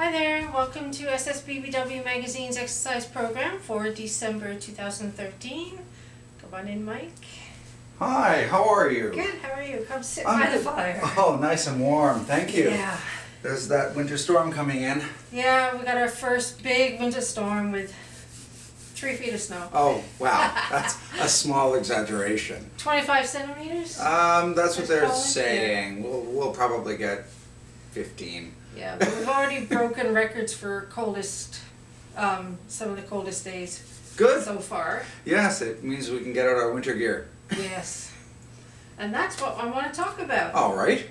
Hi there, welcome to SSBBW Magazine's exercise program for December 2013. Come on in, Mike. Hi, how are you? Good, how are you? Come sit by the fire. Oh, nice and warm, thank you. Yeah. There's that winter storm coming in. Yeah, we got our first big winter storm with 3 feet of snow. Oh, wow, that's a small exaggeration. 25 centimeters? That's what they're probably, saying. Yeah. We'll probably get 15. Yeah, but we've already broken records for coldest, some of the coldest days. Good. So far. Yes, it means we can get out our winter gear. Yes. And that's what I want to talk about. All right.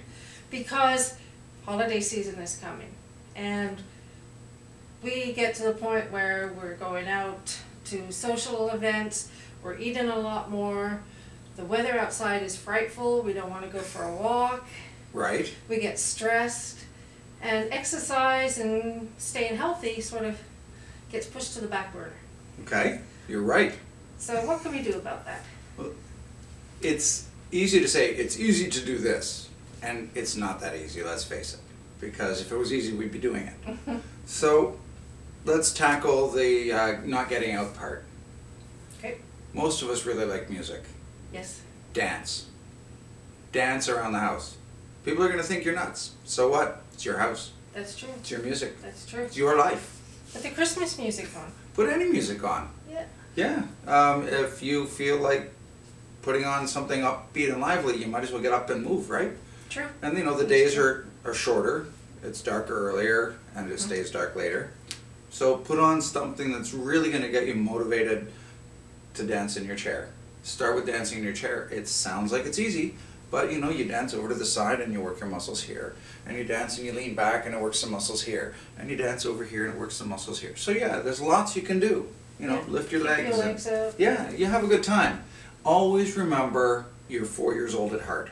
Because holiday season is coming. And we get to the point where we're going out to social events, we're eating a lot more, the weather outside is frightful, we don't want to go for a walk. Right. We get stressed. And exercise and staying healthy sort of gets pushed to the back burner. Okay, you're right. So what can we do about that? Well, it's easy to say it's easy to do this, and it's not that easy, let's face it. Because if it was easy, we'd be doing it. So let's tackle the not getting out part. Okay. Most of us really like music. Yes. Dance. Dance around the house. People are going to think you're nuts. So what? It's your house. That's true. It's your music. That's true. It's your life. Put the Christmas music on. Put any music on. Yeah. Yeah. If you feel like putting on something upbeat and lively, you might as well get up and move, right? True. And you know, the days are shorter. It's darker earlier and it stays dark later. So put on something that's really going to get you motivated to dance in your chair. Start with dancing in your chair. It sounds like it's easy, but you know, you dance over to the side and you work your muscles here. And you dance and you lean back and it works some muscles here. And you dance over here and it works some muscles here. So yeah, there's lots you can do. You know, lift your legs. Keep your legs up. Yeah, you have a good time. Always remember you're 4 years old at heart.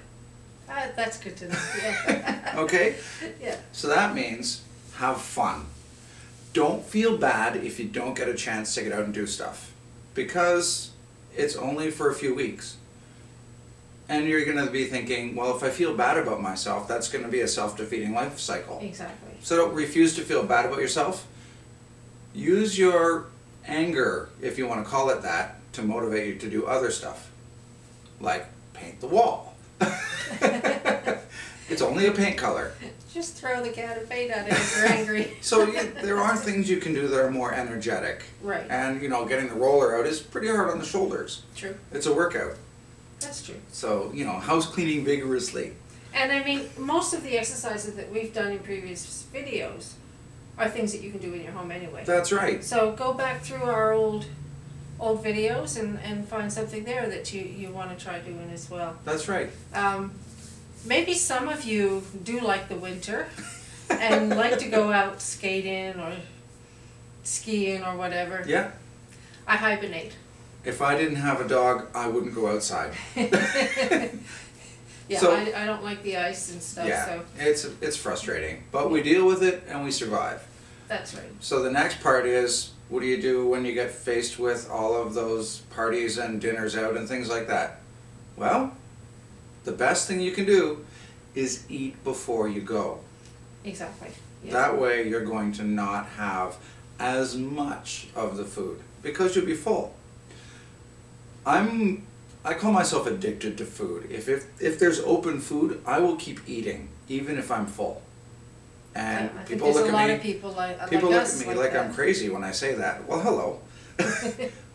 That's good to know. Yeah. Okay? Yeah. So that means have fun. Don't feel bad if you don't get a chance to get out and do stuff. Because it's only for a few weeks. And you're going to be thinking, well, if I feel bad about myself, that's going to be a self-defeating life cycle. Exactly. So don't refuse to feel bad about yourself. Use your anger, if you want to call it that, to motivate you to do other stuff. Like paint the wall. It's only a paint color. Just throw the can of paint at it if you're angry. So there are things you can do that are more energetic. Right. And you know, getting the roller out is pretty hard on the shoulders. True. It's a workout. That's true. So, you know, house cleaning vigorously. And I mean, most of the exercises that we've done in previous videos are things that you can do in your home anyway. That's right. So go back through our old videos and find something there that you want to try doing as well. That's right. Maybe some of you do like the winter and like to go out skating or skiing or whatever. Yeah. I hibernate. If I didn't have a dog, I wouldn't go outside. Yeah, So, I don't like the ice and stuff. yeah, So it's frustrating, but we deal with it and we survive. that's right. So the next part is, what do you do when you get faced with all of those parties and dinners out and things like that? Well, the best thing you can do is eat before you go. Exactly. Yeah. That way you're going to not have as much of the food because you'll be full. I call myself addicted to food. If there's open food, I will keep eating even if I'm full. And I think people there's look a lot at of people like me us like I'm crazy when I say that. Well, hello.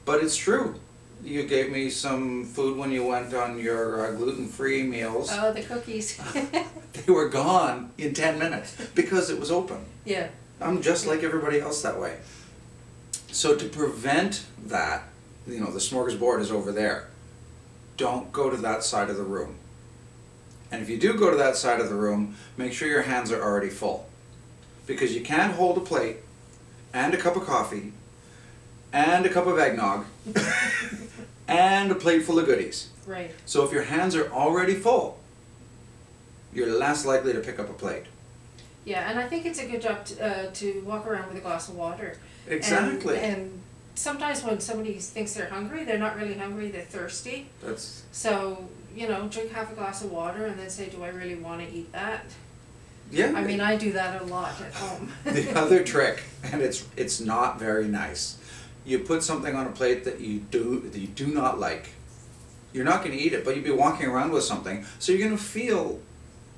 But it's true. You gave me some food when you went on your gluten-free meals. Oh, the cookies. They were gone in 10 minutes because it was open. Yeah. I'm just like everybody else that way. So to prevent that, you know, the smorgasbord is over there. Don't go to that side of the room. And if you do go to that side of the room, make sure your hands are already full. Because you can't hold a plate and a cup of coffee and a cup of eggnog and a plate full of goodies. Right. So if your hands are already full, you're less likely to pick up a plate. Yeah, and I think it's a good job to walk around with a glass of water. Exactly. And sometimes when somebody thinks they're hungry, they're not really hungry, they're thirsty. That's So, you know, drink half a glass of water and then say, do I really want to eat that? Yeah. I mean, I do that a lot at home. The other trick, and it's not very nice, you put something on a plate that you do not like. You're not going to eat it, but you'll be walking around with something, so you're going to feel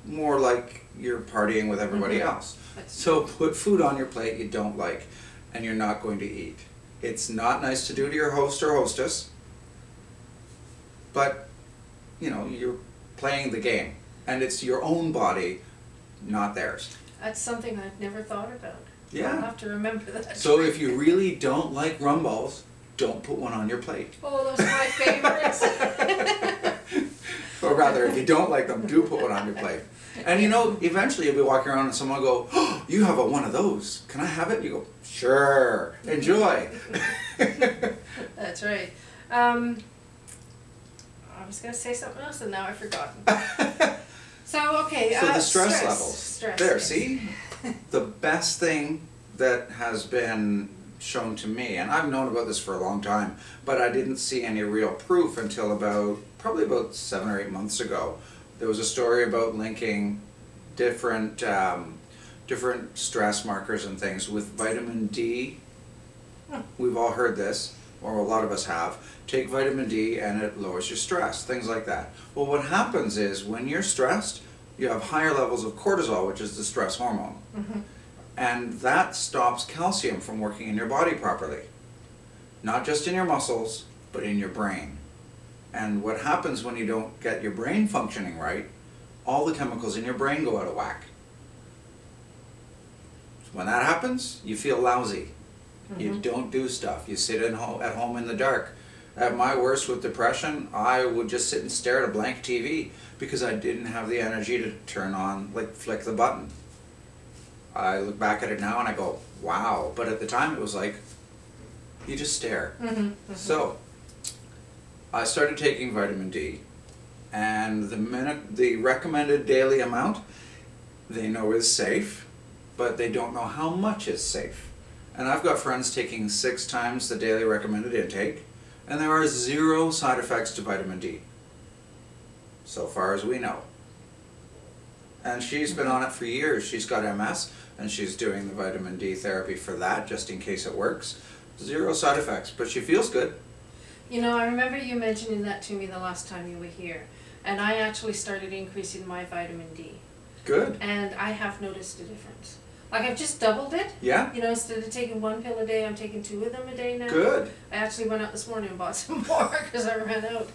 more like you're partying with everybody else. So put food on your plate you don't like, and you're not going to eat. It's not nice to do to your host or hostess, but you know, you're playing the game, and it's your own body, not theirs. That's something I've never thought about. Yeah. I'll have to remember that. So if you really don't like rum balls, don't put one on your plate. Oh, those are my favorites. Or rather, if you don't like them, do put one on your plate. And you know, eventually you'll be walking around and someone will go, "Oh, you have one of those. Can I have it?" You go, "Sure, enjoy." That's right. I was going to say something else and now I've forgotten. So, okay. So the stress levels. Stress, there, yes. see? The best thing that has been shown to me, and I've known about this for a long time, but I didn't see any real proof until probably about 7 or 8 months ago. There was a story about linking different stress markers and things with vitamin D. We've all heard this, or a lot of us have. Take vitamin D and it lowers your stress, things like that. Well, what happens is when you're stressed, you have higher levels of cortisol, which is the stress hormone. And that stops calcium from working in your body properly. Not just in your muscles, but in your brain. And what happens when you don't get your brain functioning right, all the chemicals in your brain go out of whack. When that happens, you feel lousy. You don't do stuff. You sit at home in the dark. At my worst with depression, I would just sit and stare at a blank TV because I didn't have the energy to turn on, like flick the button. I look back at it now and I go, wow. But at the time it was like, you just stare. So I started taking vitamin D, and the recommended daily amount, they know is safe, but they don't know how much is safe. And I've got friends taking 6 times the daily recommended intake, and there are 0 side effects to vitamin D, so far as we know. And she's been on it for years. She's got MS, and she's doing the vitamin D therapy for that, just in case it works. 0 side effects, but she feels good. You know, I remember you mentioning that to me the last time you were here, and I actually started increasing my vitamin D. Good. And I have noticed a difference. Like, I've just doubled it. Yeah. You know, instead of taking 1 pill a day, I'm taking 2 of them a day now. Good. I actually went out this morning and bought some more because I ran out.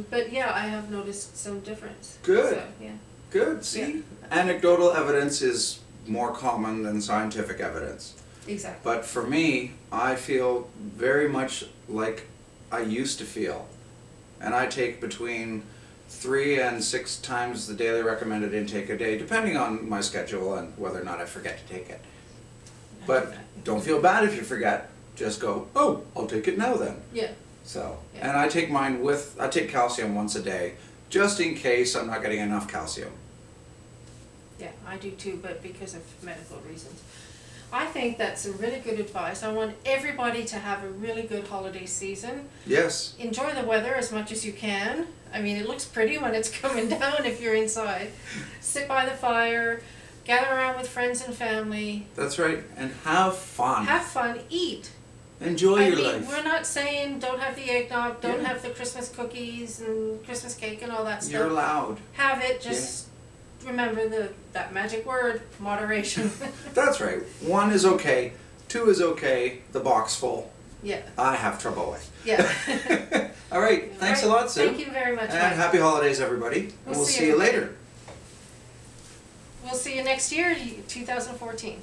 But yeah, I have noticed some difference. Good. So, yeah. Good. See? Anecdotal evidence is more common than scientific evidence. Exactly. But for me, I feel very much like I used to feel. And I take between 3 and 6 times the daily recommended intake a day, depending on my schedule and whether or not I forget to take it. But don't feel bad if you forget. Just go, oh, I'll take it now then. Yeah. So, Yeah. and I take mine I take calcium once a day, just in case I'm not getting enough calcium. Yeah, I do too, but because of medical reasons. I think that's a really good advice. I want everybody to have a really good holiday season. Yes. Enjoy the weather as much as you can. I mean, it looks pretty when it's coming down if you're inside. Sit by the fire, gather around with friends and family. That's right. And have fun. Have fun, eat. Enjoy your I mean, life. we're not saying don't have the eggnog, don't have the Christmas cookies and Christmas cake and all that stuff. You're allowed. Have it, just remember that magic word, moderation. That's right. 1 is okay, 2 is okay, the box full. Yeah. I have trouble with. Yeah. All right. Thanks a lot, Sue. Thank you very much. And Mike. happy holidays, everybody. We'll We'll see see you you later. We'll see you next year, 2014.